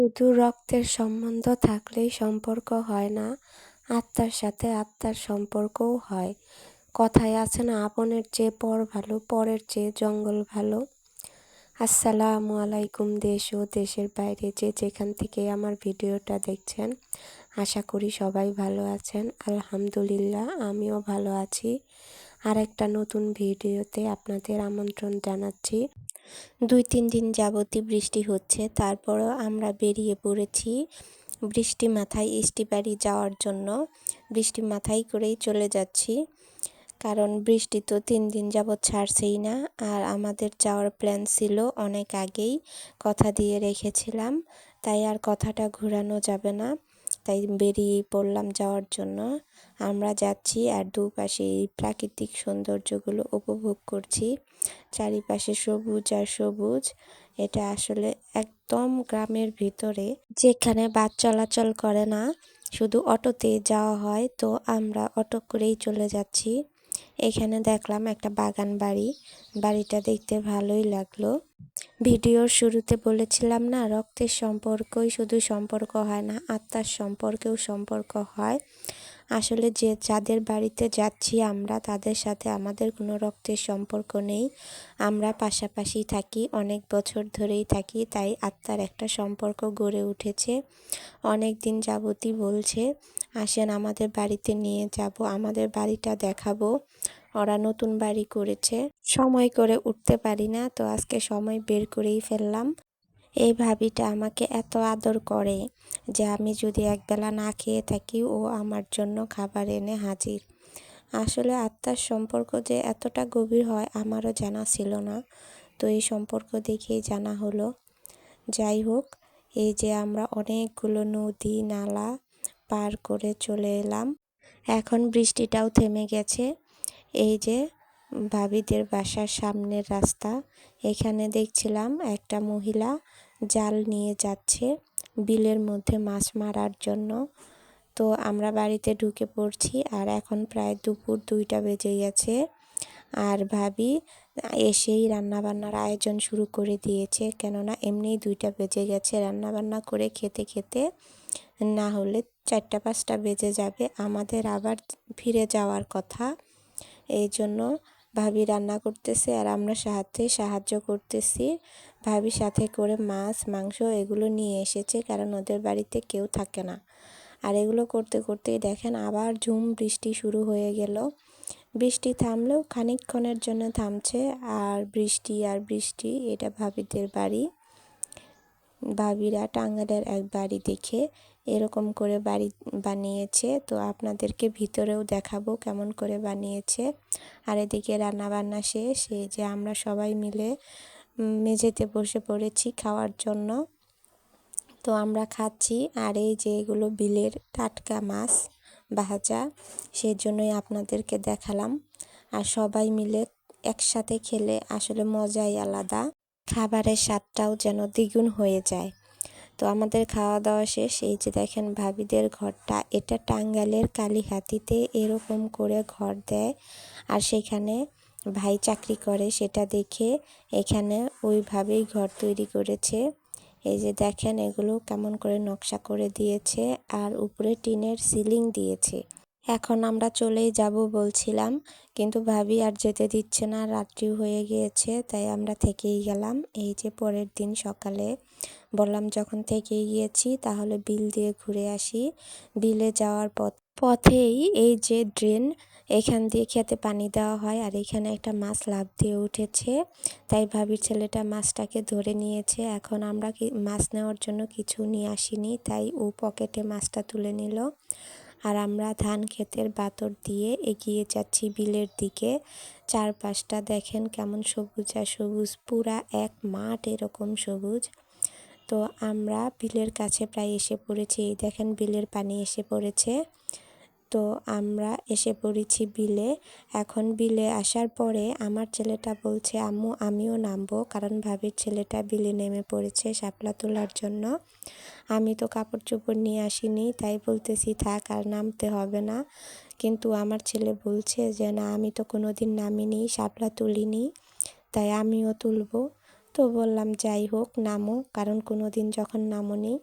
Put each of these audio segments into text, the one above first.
শুধু রক্তের সম্বন্ধ থাকলেই সম্পর্ক হয় না, আত্মার সাথে আত্মার সম্পর্কও হয়। কথায় আছে না, আপনের চেয়ে পর ভালো, পরের চেয়ে জঙ্গল ভালো। আসসালামু আলাইকুম দেশ ও দেশের বাইরে যে যেখান থেকে আমার ভিডিওটা দেখছেন, আশা করি সবাই ভালো আছেন। আলহামদুলিল্লাহ, আমিও ভালো আছি। আর একটা নতুন ভিডিওতে আপনাদের আমন্ত্রণ জানাচ্ছি। 2-3 দিন যাবতই বৃষ্টি হচ্ছে, তারপরও আমরা বেরিয়ে পড়েছি বৃষ্টি মাথায় বাড়ি যাওয়ার জন্য। বৃষ্টি মাথায় করেই চলে যাচ্ছি, কারণ বৃষ্টি তো 3 দিন যাবৎ ছাড়ছেই না। আর আমাদের যাওয়ার প্ল্যান ছিল অনেক আগেই, কথা দিয়ে রেখেছিলাম, তাই আর কথাটা ঘোরানো যাবে না। তাই বেরিয়েই পড়লাম যাওয়ার জন্য। আমরা যাচ্ছি আর দুপাশে এই প্রাকৃতিক সৌন্দর্যগুলো উপভোগ করছি। চারিপাশে সবুজ আর সবুজ। এটা আসলে একদম গ্রামের ভিতরে, যেখানে বাস চলাচল করে না, শুধু অটোতে যাওয়া হয়। তো আমরা অটো করেই চলে যাচ্ছি। এখানে দেখলাম একটা বাগান বাড়ি, বাড়িটা দেখতে ভালোই লাগলো। ভিডিওর শুরুতে বলেছিলাম না, রক্তের সম্পর্কই শুধু সম্পর্ক হয় না, আত্মার সম্পর্কেও সম্পর্ক হয়। আসলে যাদের বাড়িতে যাচ্ছি আমরা, তাদের সাথে আমাদের কোনো রক্তের সম্পর্ক নেই। আমরা পাশাপাশি থাকি, অনেক বছর ধরেই থাকি, তাই আত্মার একটা সম্পর্ক গড়ে উঠেছে। অনেক দিন যাবতই বলছে, আসেন আমাদের বাড়িতে নিয়ে যাব, আমাদের বাড়িটা দেখাবো। ওরা নতুন বাড়ি করেছে, সময় করে উঠতে পারি না, তো আজকে সময় বের করেই ফেললাম। এই ভাবিটা আমাকে এত আদর করে যে আমি যদি একবেলা না খেয়ে থাকি, ও আমার জন্য খাবার এনে হাজির। আসলে আত্মার সম্পর্ক যে এতটা গভীর হয় আমারও জানা ছিল না, তো এই সম্পর্ক দেখেই জানা হলো। যাই হোক, এই যে আমরা অনেকগুলো নদী নালা পার করে চলে এলাম। এখন বৃষ্টিটাও থেমে গেছে। এই যে ভাবিদের বাসার সামনের রাস্তা, এখানে দেখছিলাম একটা মহিলা জাল নিয়ে যাচ্ছে বিলের মধ্যে মাছ মারার জন্য। তো আমরা বাড়িতে ঢুকে পড়ছি, আর এখন প্রায় দুপুর 2টা বেজে গেছে। আর ভাবি এসেই রান্নাবান্নার আয়োজন শুরু করে দিয়েছে, কেননা এমনিই 2টা বেজে গেছে। রান্নাবান্না করে খেতে খেতে না হলে 4টা-5টা বেজে যাবে, আমাদের আবার ফিরে যাওয়ার কথা। এই জন্য ভাবি রান্না করতেছে আর আমরা সাহায্য করতেছি। ভাবি সাথে করে মাছ মাংস এগুলো নিয়ে এসেছে, কারণ ওদের বাড়িতে কেউ থাকে না। আর এগুলো করতে করতেই দেখেন আবার ঝুম বৃষ্টি শুরু হয়ে গেল। বৃষ্টি থামলেও খানিকক্ষণের জন্য থামছে, আর বৃষ্টি আর বৃষ্টি। এটা ভাবিদের বাড়ি। ভাবিরা টাঙ্গাইলের এক বাড়ি দেখে এরকম করে বাড়ি বানিয়েছে, তো আপনাদেরকে ভিতরেও দেখাবো কেমন করে বানিয়েছে। আর এদিকে রান্নাবান্না শেষ, এই যে আমরা সবাই মিলে মেঝেতে বসে পড়েছি খাওয়ার জন্য। তো আমরা খাচ্ছি, আর এই যে এগুলো বিলের টাটকা মাছ ভাজা, সেই জন্যই আপনাদেরকে দেখালাম। আর সবাই মিলে একসাথে খেলে আসলে মজাই আলাদা, খাবারের স্বাদটাও যেন দ্বিগুণ হয়ে যায়। তো আমাদের খাওয়া দাওয়া শেষ। এই যে দেখেন ভাবিদের ঘরটা, এটা টাঙ্গাইলের কালীহাতিতে এরকম করে ঘর দেয়, আর সেখানে ভাই চাকরি করে, সেটা দেখে এখানে ওইভাবেই ঘর তৈরি করেছে। এই যে দেখেন এগুলো কেমন করে নকশা করে দিয়েছে, আর উপরে টিনের সিলিং দিয়েছে। এখন আমরা চলেই যাব বলছিলাম, কিন্তু ভাবি আর যেতে দিচ্ছে না, রাত্রি হয়ে গিয়েছে, তাই আমরা থেকেই গেলাম। এই যে পরের দিন সকালে বললাম যখন থেকেই গিয়েছি তাহলে বিল দিয়ে ঘুরে আসি। বিলে যাওয়ার পথেই এই যে ড্রেন, এখান দিয়ে খেতে পানি দেওয়া হয়, আর এখানে একটা মাছ লাফ দিয়ে উঠেছে, তাই ভাবির ছেলেটা মাছটাকে ধরে নিয়েছে। এখন আমরা মাছ নেওয়ার জন্য কিছু নিয়ে আসিনি, তাই ও পকেটে মাছটা তুলে নিল। আর আমরা ধান ক্ষেতের বাতর দিয়ে এগিয়ে যাচ্ছি বিলের দিকে। চারপাশটা দেখেন কেমন সবুজ আর সবুজ, পুরা এক মাঠ এরকম সবুজ। তো আমরা বিলের কাছে প্রায় এসে পড়েছি। এই দেখেন বিলের পানি এসে পড়েছে। তো আমরা এসে পড়েছি বিলে। এখন বিলে আসার পরে আমার ছেলেটা বলছে, আম্মু আমিও নামবো, কারণ ভাবির ছেলেটা বিলে নেমে পড়েছে শাপলা তোলার জন্য। আমি তো কাপড় চোপড় নিয়ে আসিনি, তাই বলতেছি থাক আর নামতে হবে না। কিন্তু আমার ছেলে বলছে যে না, আমি তো কোনোদিন নামিনি, শাপলা তুলিনি, তাই আমিও তুলবো। তো বললাম যাই হোক নামো, কারণ কোনো দিন যখন নামোনি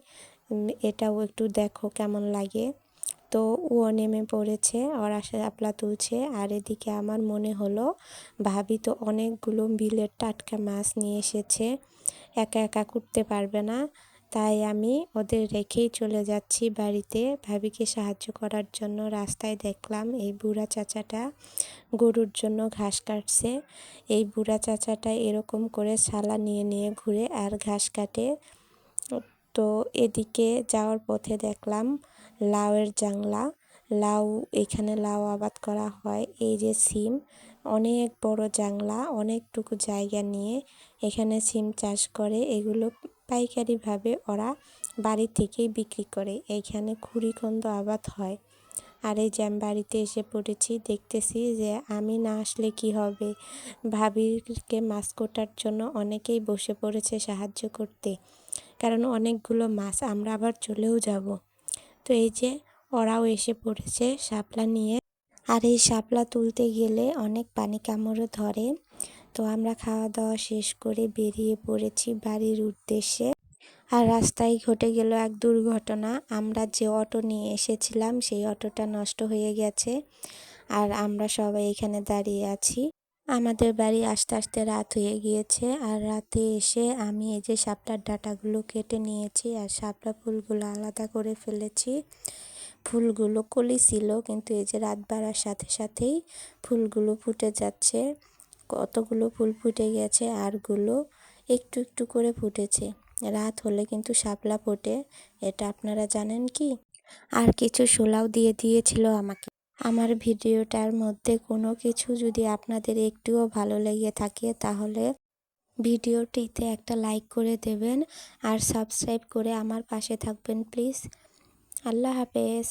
এটাও একটু দেখো কেমন লাগে। তো ও নেমে পড়েছে, ওরা শাপলা তুলছে। আর এদিকে আমার মনে হলো ভাবি তো অনেকগুলো বিলের টাটকা মাছ নিয়ে এসেছে, একা একা করতে পারবে না, তাই আমি ওদের রেখেই চলে যাচ্ছি বাড়িতে ভাবিকে সাহায্য করার জন্য। রাস্তায় দেখলাম এই বুড়া চাচাটা গরুর জন্য ঘাস কাটছে। এই বুড়া চাচাটা এরকম করে শালা নিয়ে নিয়ে ঘুরে আর ঘাস কাটে। তো এদিকে যাওয়ার পথে দেখলাম লাউয়ের জাংলা, লাউ, এখানে লাউ আবাদ করা হয়। এই যে সিম, অনেক বড় জাংলা, অনেকটুকু জায়গা নিয়ে এখানে সিম চাষ করে। এগুলো পাইকারিভাবে ওরা বাড়ি থেকেই বিক্রি করে। এইখানে খুরিকন্দ আবাদ হয়। আর এই যে আমি বাড়িতে এসে পড়েছি, দেখতেছি যে আমি না আসলে কি হবে, ভাবিকে মাছ কোটার জন্য অনেকেই বসে পড়েছে সাহায্য করতে, কারণ অনেকগুলো মাছ, আমরা আবার চলেও যাব। তো এই যে ওরাও এসে পড়েছে শাপলা নিয়ে। আর এই শাপলা তুলতে গেলে অনেক পানি কামড়ও ধরে। তো আমরা খাওয়া দাওয়া শেষ করে বেরিয়ে পড়েছি বাড়ির উদ্দেশ্যে। আর রাস্তায় ঘটে গেল এক দুর্ঘটনা। আমরা যে অটো নিয়ে এসেছিলাম সেই অটোটা নষ্ট হয়ে গেছে, আর আমরা সবাই এখানে দাঁড়িয়ে আছি। আমাদের বাড়ি আসতে আসতে রাত হয়ে গিয়েছে। আর রাতে এসে আমি এই যে শাপলার ডাঁটাগুলো কেটে নিয়েছি আর শাপলা ফুলগুলো আলাদা করে ফেলেছি। ফুলগুলো কলি ছিল, কিন্তু এই যে রাত বাড়ার সাথে সাথেই ফুলগুলো ফুটে যাচ্ছে। কতগুলো ফুল ফুটে গেছে, আরগুলো একটু একটু করে ফুটেছে। রাত হলে কিন্তু শাপলা ফোটে, এটা আপনারা জানেন কি? আর কিছু শোলাও দিয়ে দিয়েছিল আমাকে। আমার ভিডিওটার মধ্যে কোনো কিছু যদি আপনাদের একটুও ভালো লেগে থাকে তাহলে ভিডিওটিতে একটা লাইক করে দেবেন আর সাবস্ক্রাইব করে আমার পাশে থাকবেন প্লিজ। আল্লাহ হাফেজ।